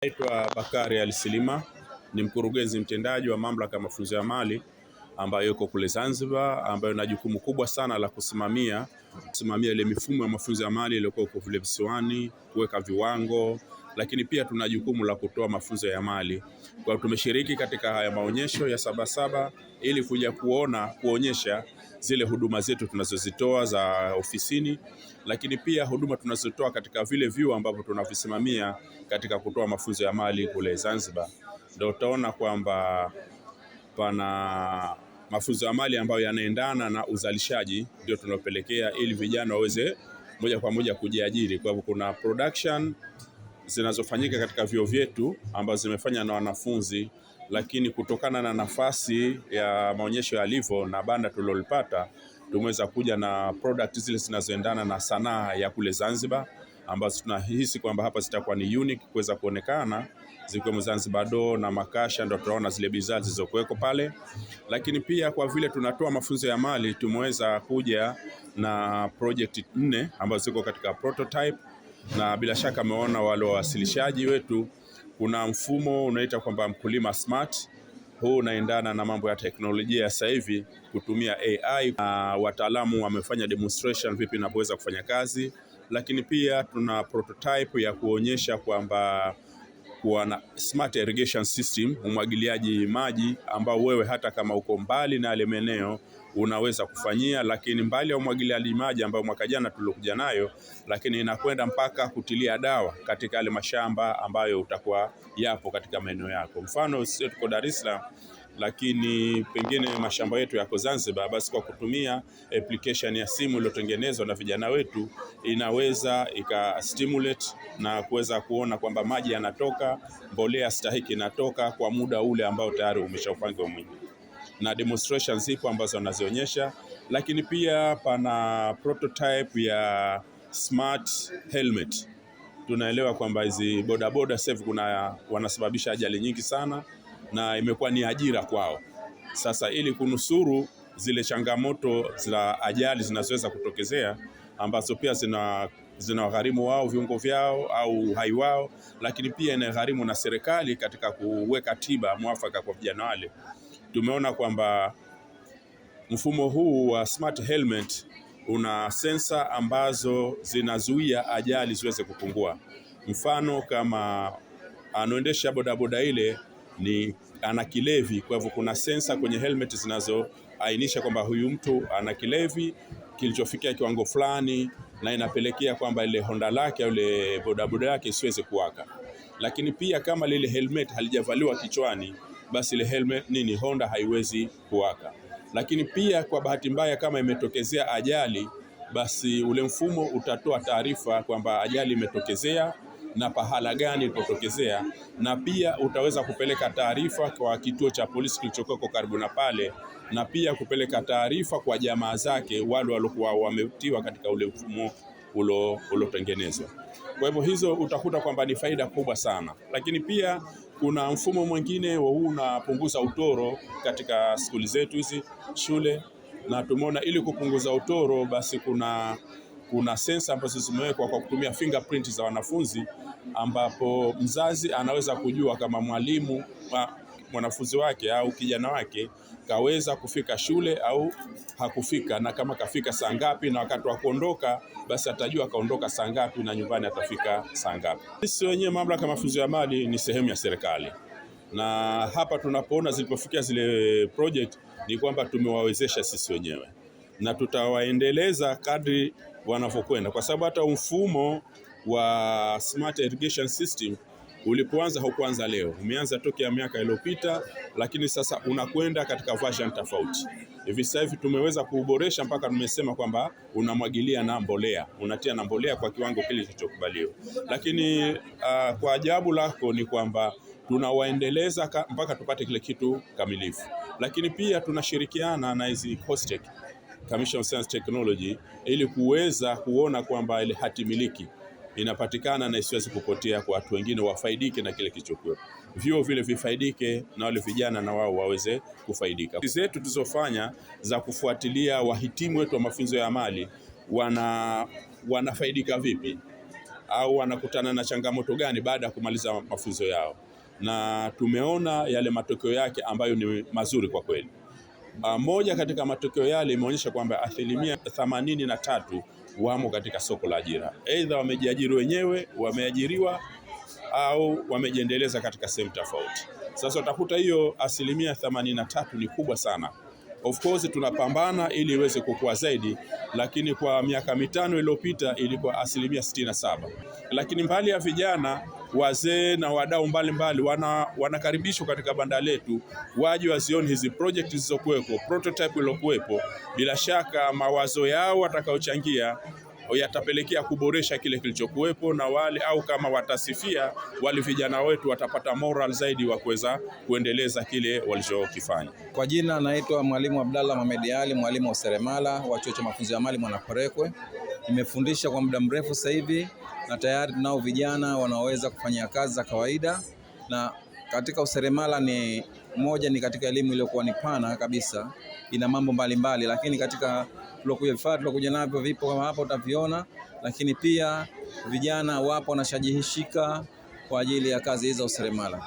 Naitwa Bakari Alisilima, ni mkurugenzi mtendaji wa mamlaka ya mafunzo ya mali ambayo yuko kule Zanzibar, ambayo ina jukumu kubwa sana la kusimamia ile mifumo ya mafunzo ya mali iliyokuwa huko vile visiwani, kuweka viwango, lakini pia tuna jukumu la kutoa mafunzo ya mali. Kwa hiyo tumeshiriki katika haya maonyesho ya Sabasaba ili kuja kuonyesha zile huduma zetu tunazozitoa za ofisini, lakini pia huduma tunazotoa katika vile vyuo ambavyo tunavisimamia katika kutoa mafunzo ya mali kule Zanzibar. Ndio utaona kwamba pana mafunzo ya mali ambayo yanaendana na uzalishaji, ndio tunapelekea ili vijana waweze moja kwa moja kujiajiri. Kwa hivyo kuna production zinazofanyika katika vyuo vyetu ambazo zimefanya na wanafunzi, lakini kutokana na nafasi ya maonyesho yalivyo na banda tulilopata, tumeweza kuja na product zile zinazoendana na sanaa ya kule Zanzibar, ambazo tunahisi kwamba hapa zitakuwa ni unique kuweza kuonekana, zikiwemo Zanzibar do na makasha, ndio tunaona zile bidhaa zilizokuweko pale. Lakini pia kwa vile tunatoa mafunzo ya mali, tumeweza kuja na project 4 ambazo ziko katika prototype, na bila shaka ameona wale wawasilishaji wetu. Kuna mfumo unaita kwamba mkulima smart. Huu unaendana na mambo ya teknolojia ya sasa hivi, kutumia AI. Wataalamu wamefanya demonstration vipi inaweza kufanya kazi, lakini pia tuna prototype ya kuonyesha kwamba kuwa na smart irrigation system, umwagiliaji maji ambao wewe hata kama uko mbali na yale maeneo unaweza kufanyia, lakini mbali ya umwagiliaji maji ambao mwaka jana tulikuja nayo, lakini inakwenda mpaka kutilia dawa katika yale mashamba ambayo utakuwa yapo katika maeneo yako. Mfano sisi tuko Dar es Salaam, lakini pengine mashamba yetu yako Zanzibar, basi kwa kutumia application ya simu iliyotengenezwa na vijana wetu, inaweza stimulate na kuweza kuona kwamba maji yanatoka, mbolea stahiki inatoka kwa muda ule ambao tayari umeshapangwa mwenyewe, na demonstrations zipo ambazo wanazionyesha. Lakini pia pana prototype ya smart helmet. Tunaelewa kwamba hizi bodaboda sasa wanasababisha ajali nyingi sana, na imekuwa ni ajira kwao. Sasa ili kunusuru zile changamoto za ajali zinazoweza kutokezea, ambazo pia zinawagharimu wao viungo vyao au uhai wao, lakini pia inagharimu na serikali katika kuweka tiba mwafaka kwa vijana wale. Tumeona kwamba mfumo huu wa smart helmet una sensa ambazo zinazuia ajali ziweze kupungua. Mfano kama anaendesha bodaboda ile ana kilevi, kwa hivyo kuna sensa kwenye helmet zinazoainisha kwamba huyu mtu ana kilevi kilichofikia kiwango fulani, na inapelekea kwamba ile Honda lake au ile bodaboda yake isiweze kuwaka. Lakini pia kama lile helmet halijavaliwa kichwani, basi ile helmet Honda haiwezi kuwaka. Lakini pia kwa bahati mbaya kama imetokezea ajali, basi ule mfumo utatoa taarifa kwamba ajali imetokezea na pahala gani ilipotokezea, na pia utaweza kupeleka taarifa kwa kituo cha polisi kilichoko karibu na pale, na pia kupeleka taarifa kwa jamaa zake wale waliokuwa wametiwa katika ule mfumo uliotengenezwa. Kwa hivyo hizo utakuta kwamba ni faida kubwa sana. Lakini pia kuna mfumo mwingine huu unapunguza utoro katika skuli zetu hizi shule, na tumeona ili kupunguza utoro, basi kuna sensa ambazo zimewekwa kwa kutumia fingerprint za wanafunzi, ambapo mzazi anaweza kujua kama mwanafunzi wake au kijana wake kaweza kufika shule au hakufika, na kama kafika saa ngapi, na wakati wa kuondoka basi atajua kaondoka saa ngapi na nyumbani atafika saa ngapi. Sisi wenyewe mamlaka ya mafunzo ya mali ni sehemu ya serikali, na hapa tunapoona zilipofikia zile project ni kwamba tumewawezesha sisi wenyewe, na tutawaendeleza kadri wanavyokwenda, kwa sababu hata mfumo wa smart irrigation system ulipoanza haukuanza leo, umeanza tokea miaka iliyopita, lakini sasa unakwenda katika version tofauti. Hivi sasa hivi tumeweza kuboresha mpaka tumesema kwamba unamwagilia na mbolea, unatia na mbolea kwa kiwango kile kilichokubaliwa. Lakini kwa ajabu lako ni kwamba tunawaendeleza mpaka tupate kile kitu kamilifu. Lakini pia tunashirikiana na hizi COSTECH, Commission on Science Technology, ili kuweza kuona kwamba ile hati miliki inapatikana na isiwezi kupotea kwa watu wengine, wafaidike na kile kilichokuwa. Vyuo vile vifaidike na wale vijana na wao waweze kufaidika. Sisi zetu tulizofanya za kufuatilia wahitimu wetu wa mafunzo ya mali wanafaidika vipi. au wanakutana na changamoto gani baada ya kumaliza mafunzo yao, na tumeona yale matokeo yake ambayo ni mazuri kwa kweli. Moja katika matokeo yale imeonyesha kwamba 83% wamo katika soko la ajira, aidha wamejiajiri wenyewe, wameajiriwa au wamejiendeleza katika sehemu tofauti. Sasa utakuta hiyo 83% ni kubwa sana. Of course tunapambana ili iweze kukua zaidi, lakini kwa miaka 5 iliyopita ilikuwa 67%. Lakini mbali ya vijana, wazee na wadau mbalimbali wanakaribishwa katika banda letu, waje wazione hizi project zilizokuwepo, prototype iliyokuwepo. Bila shaka mawazo yao watakaochangia yatapelekea kuboresha kile kilichokuwepo, na wale au kama watasifia wale vijana wetu watapata moral zaidi wa kuweza kuendeleza kile walichokifanya. Kwa jina naitwa Mwalimu Abdallah Mohamed Ali, mwalimu wa useremala wa Chuo cha Mafunzo ya Amali Mwanakwerekwe. Nimefundisha kwa muda mrefu sasa hivi na tayari tunao vijana wanaoweza kufanya kazi za kawaida, na katika useremala ni katika elimu iliyokuwa ni pana kabisa, ina mambo mbalimbali, lakini katika vifaa tulokuja navyo vipo kama hapa utaviona, lakini pia vijana wapo wanashajihishika kwa ajili ya kazi hizo za useremala.